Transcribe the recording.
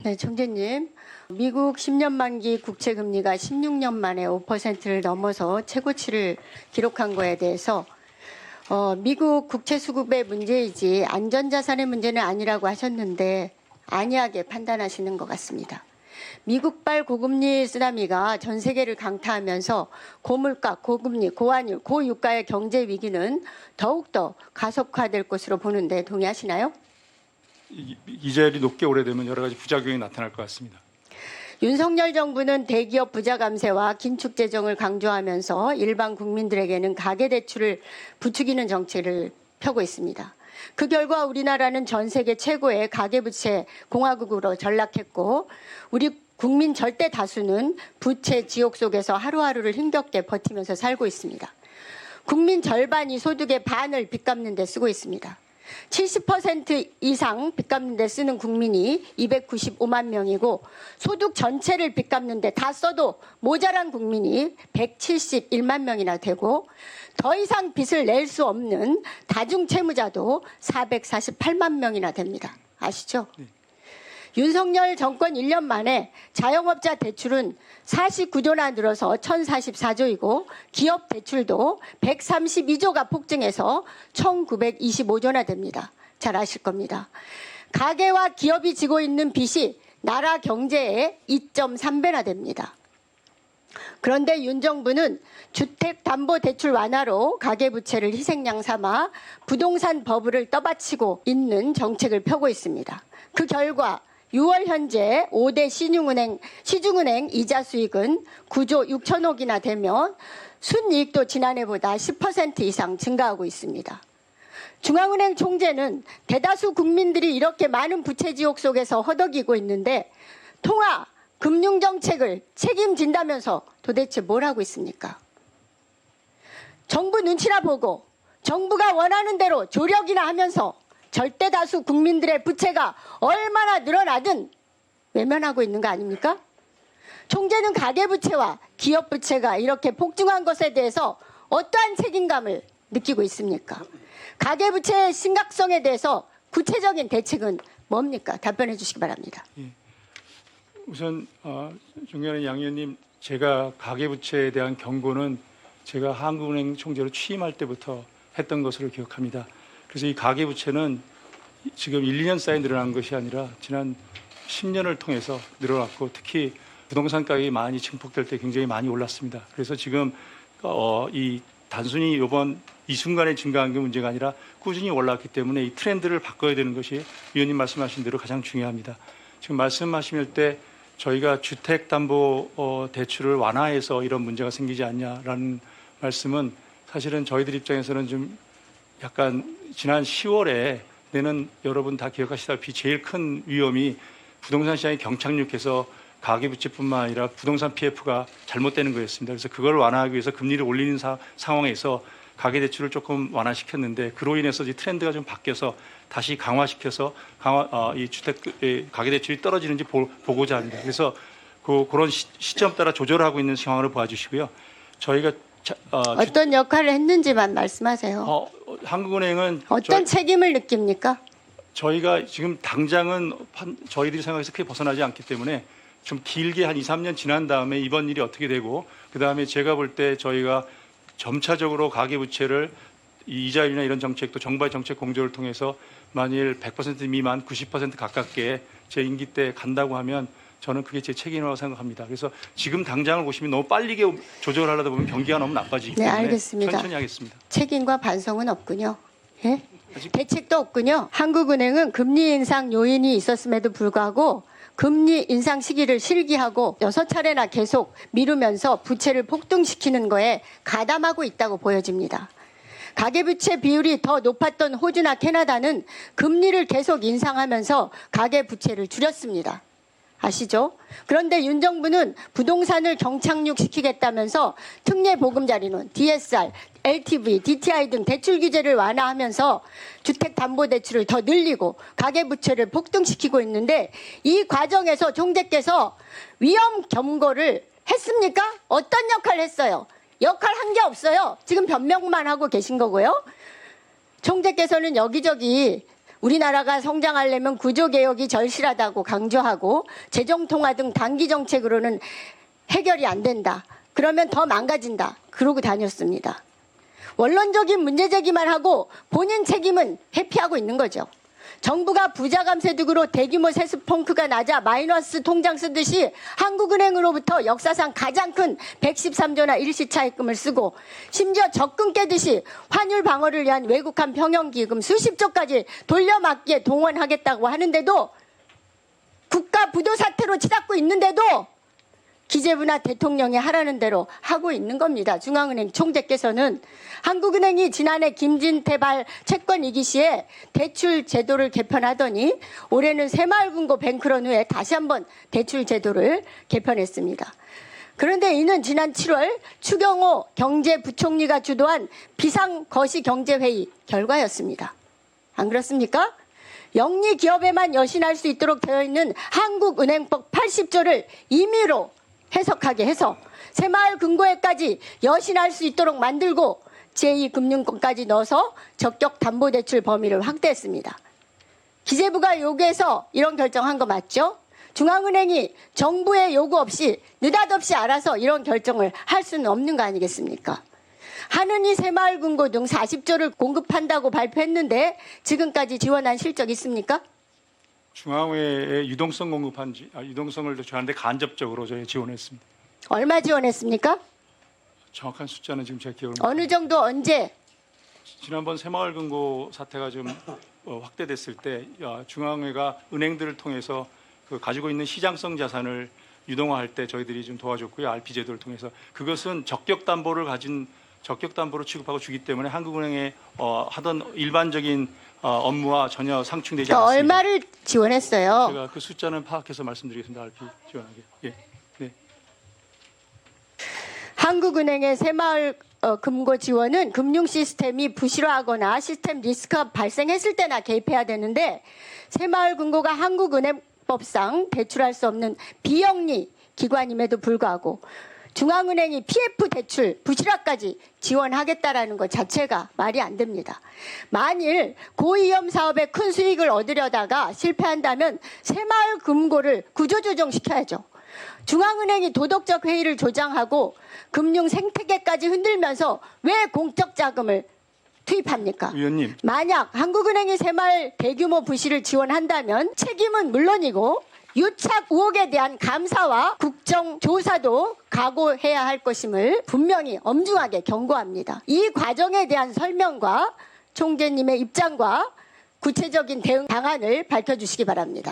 네, 총재님. 미국 10년 만기 국채 금리가 16년 만에 5%를 넘어서 최고치를 기록한 거에 대해서 미국 국채 수급의 문제이지 안전자산의 문제는 아니라고 하셨는데 안이하게 판단하시는 것 같습니다. 미국발 고금리 쓰나미가 전 세계를 강타하면서 고물가, 고금리, 고환율, 고유가의 경제 위기는 더욱더 가속화될 것으로 보는데 동의하시나요? 이자율이 높게 오래되면 여러 가지 부작용이 나타날 것 같습니다. 윤석열 정부는 대기업 부자 감세와 긴축 재정을 강조하면서 일반 국민들에게는 가계대출을 부추기는 정책을 펴고 있습니다. 그 결과 우리나라는 전 세계 최고의 가계부채 공화국으로 전락했고 우리 국민 절대 다수는 부채 지옥 속에서 하루하루를 힘겹게 버티면서 살고 있습니다. 국민 절반이 소득의 반을 빚 갚는 데 쓰고 있습니다. 70% 이상 빚 갚는 데 쓰는 국민이 295만 명이고 소득 전체를 빚 갚는 데 다 써도 모자란 국민이 171만 명이나 되고 더 이상 빚을 낼 수 없는 다중채무자도 448만 명이나 됩니다. 아시죠? 네. 윤석열 정권 1년 만에 자영업자 대출은 49조나 늘어서 1044조이고 기업 대출도 132조가 폭증해서 1925조나 됩니다. 잘 아실 겁니다. 가계와 기업이 지고 있는 빚이 나라 경제의 2.3배나 됩니다. 그런데 윤 정부는 주택담보대출 완화로 가계부채를 희생양 삼아 부동산 버블을 떠받치고 있는 정책을 펴고 있습니다. 그 결과 6월 현재 5대 시중은행 이자 수익은 9조 6천억이나 되면 순이익도 지난해보다 10% 이상 증가하고 있습니다. 중앙은행 총재는 대다수 국민들이 이렇게 많은 부채 지옥 속에서 허덕이고 있는데 통화, 금융정책을 책임진다면서 도대체 뭘 하고 있습니까? 정부 눈치나 보고 정부가 원하는 대로 조력이나 하면서 절대 다수 국민들의 부채가 얼마나 늘어나든 외면하고 있는 거 아닙니까? 총재는 가계부채와 기업부채가 이렇게 폭증한 것에 대해서 어떠한 책임감을 느끼고 있습니까? 가계부채의 심각성에 대해서 구체적인 대책은 뭡니까? 답변해 주시기 바랍니다. 예. 우선 존경하는 양 의원님, 제가 가계부채에 대한 경고는 제가 한국은행 총재로 취임할 때부터 했던 것으로 기억합니다. 그래서 이 가계부채는 지금 1, 2년 사이에 늘어난 것이 아니라 지난 10년을 통해서 늘어났고 특히 부동산 가격이 많이 증폭될 때 굉장히 많이 올랐습니다. 그래서 지금 이 단순히 이번 이 순간에 증가한 게 문제가 아니라 꾸준히 올랐기 때문에 이 트렌드를 바꿔야 되는 것이 위원님 말씀하신 대로 가장 중요합니다. 지금 말씀하실 때 저희가 주택담보대출을 완화해서 이런 문제가 생기지 않냐라는 말씀은 사실은 저희들 입장에서는 좀 약간 지난 10월에 내는 여러분 다 기억하시다시피 제일 큰 위험이 부동산 시장이 경착륙해서 가계부채뿐만 아니라 부동산 PF가 잘못되는 거였습니다. 그래서 그걸 완화하기 위해서 금리를 올리는 상황에서 가계대출을 조금 완화시켰는데 그로 인해서 이 트렌드가 좀 바뀌어서 다시 강화시켜서 이 가계대출이 떨어지는지 보고자 합니다. 그래서 그런 시점 따라 조절하고 있는 상황을 봐주시고요. 저희가 어떤 역할을 했는지만 말씀하세요. 한국은행은 어떤 책임을 느낍니까? 저희가 지금 당장은 저희들이 생각해서 크게 벗어나지 않기 때문에 좀 길게 한 2, 3년 지난 다음에 이번 일이 어떻게 되고 그다음에 제가 볼 때 저희가 점차적으로 가계부채를 이자율이나 이런 정책도 정부의 정책 공조를 통해서 만일 100% 미만 90% 가깝게 제 임기 때 간다고 하면 저는 그게 제 책임이라고 생각합니다. 그래서 지금 당장을 보시면 너무 빨리 조절하려다 보면 경기가 너무 나빠지기 때문에 알겠습니다. 천천히 하겠습니다. 책임과 반성은 없군요. 예? 대책도 없군요. 한국은행은 금리 인상 요인이 있었음에도 불구하고 금리 인상 시기를 실기하고 6차례나 계속 미루면서 부채를 폭등시키는 거에 가담하고 있다고 보여집니다. 가계부채 비율이 더 높았던 호주나 캐나다는 금리를 계속 인상하면서 가계부채를 줄였습니다. 아시죠? 그런데 윤 정부는 부동산을 경착륙시키겠다면서 특례보금자리론, DSR, LTV, DTI 등 대출 규제를 완화하면서 주택담보대출을 더 늘리고 가계부채를 폭등시키고 있는데 이 과정에서 총재께서 위험 경고를 했습니까? 어떤 역할을 했어요? 역할 한 게 없어요. 지금 변명만 하고 계신 거고요. 총재께서는 여기저기 우리나라가 성장하려면 구조개혁이 절실하다고 강조하고 재정통화 등 단기 정책으로는 해결이 안 된다. 그러면 더 망가진다. 그러고 다녔습니다. 원론적인 문제제기만 하고 본인 책임은 회피하고 있는 거죠. 정부가 부자 감세 등으로 대규모 세수 펑크가 나자 마이너스 통장 쓰듯이 한국은행으로부터 역사상 가장 큰 113조나 일시차입금을 쓰고 심지어 적금 깨듯이 환율 방어를 위한 외국한 평형기금 수십조까지 돌려막기에 동원하겠다고 하는데도 국가 부도 사태로 치닫고 있는데도 기재부나 대통령이 하라는 대로 하고 있는 겁니다. 중앙은행 총재께서는 한국은행이 지난해 김진태발 채권 위기 시에 대출 제도를 개편하더니 올해는 새마을금고 뱅크런 후에 다시 한번 대출 제도를 개편했습니다. 그런데 이는 지난 7월 추경호 경제부총리가 주도한 비상거시경제회의 결과였습니다. 안 그렇습니까? 영리 기업에만 여신할 수 있도록 되어 있는 한국은행법 80조를 임의로 해석하게 해서 새마을금고에까지 여신할 수 있도록 만들고 제2금융권까지 넣어서 적격담보대출 범위를 확대했습니다. 기재부가 요구해서 이런 결정한 거 맞죠? 중앙은행이 정부의 요구 없이 느닷없이 알아서 이런 결정을 할 수는 없는 거 아니겠습니까? 하느니 새마을금고 등 40조를 공급한다고 발표했는데 지금까지 지원한 실적 있습니까? 중앙회에 유동성을 저한테 간접적으로 저희 지원했습니다. 얼마 지원했습니까? 정확한 숫자는 지금 제가 기억을 어느 정도 언제? 지난번 새마을금고 사태가 좀 확대됐을 때 중앙회가 은행들을 통해서 그 가지고 있는 시장성 자산을 유동화할 때 저희들이 좀 도와줬고요. RP 제도를 통해서 그것은 적격담보로 취급하고 주기 때문에 한국은행에 하던 일반적인 업무와 전혀 상충되지 않습니다. 얼마를 지원했어요? 제가 그 숫자는 파악해서 말씀드리겠습니다. RP 지원하게. 예. 네. 한국은행의 새마을금고 지원은 금융 시스템이 부실화하거나 시스템 리스크가 발생했을 때나 개입해야 되는데 새마을금고가 한국은행법상 대출할 수 없는 비영리 기관임에도 불구하고 중앙은행이 PF 대출 부실화까지 지원하겠다라는 것 자체가 말이 안 됩니다. 만일 고위험 사업에 큰 수익을 얻으려다가 실패한다면 새마을금고를 구조조정시켜야죠. 중앙은행이 도덕적 회의를 조장하고 금융 생태계까지 흔들면서 왜 공적 자금을 투입합니까? 위원님. 만약 한국은행이 새마을 대규모 부실을 지원한다면 책임은 물론이고 유착 의혹에 대한 감사와 국정조사도 각오해야 할 것임을 분명히 엄중하게 경고합니다. 이 과정에 대한 설명과 총재님의 입장과 구체적인 대응 방안을 밝혀주시기 바랍니다.